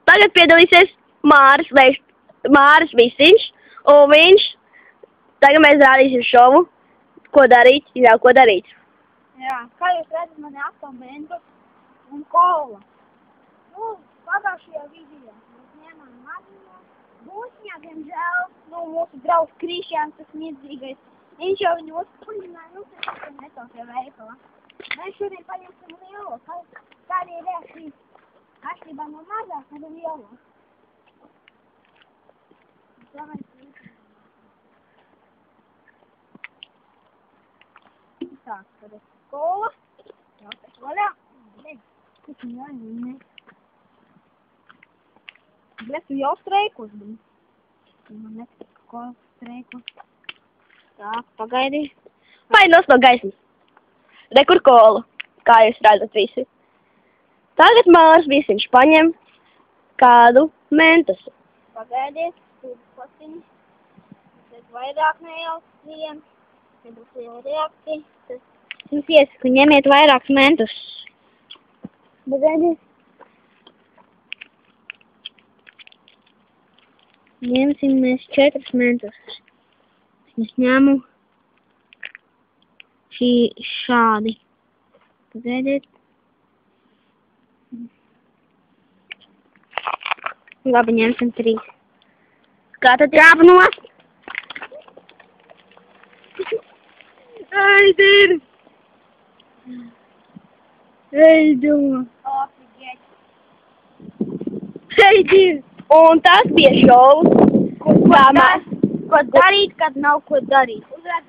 Tagad piedalīsies Māris Visiņš, un tagad mēs rādīsim šovu, ko darīt, ko darīt. Jā, kā jūs redzat, man ir apamentu un kola. Nu, pagājušajā video mēs ņēmām maziņo būsņā, diemžēl, mūsu draugs Krišjāns, tas miedzīgais, viņš jau viņu uzpuļināja, tas netokie veikala. Mēs šodien paņemsim lielo, kāda ir reakcija atšķirībā no mazāk ar lielo. Tā, tad ir kola. Jā, tas vaļā. Kas viņā ir? Bļet, tu jau streikos, bija. Man netika kola streikos. Tā, pagaidi. Painos no gaismas. Re, kur kola, kā jūs redzat visi. Tagad Māris Visiņš paņem kādu mentusu. Pagaidiet, tur patiņi. Tas vairāk nejauks vien. Tad būs liela reakcija. Jums iesaku, ņemiet vairākus mentus. Pagaidiet. Ņemsim mēs 4 mentus. Es ņemu šādi. Pagaidiet. Labi, ņemsim 3. Kā tad Kāp nost? Aidir! Eidu! Aidir! Un tas bija šovs. Ko darīt, kad nav ko darīt. Uzrādīt.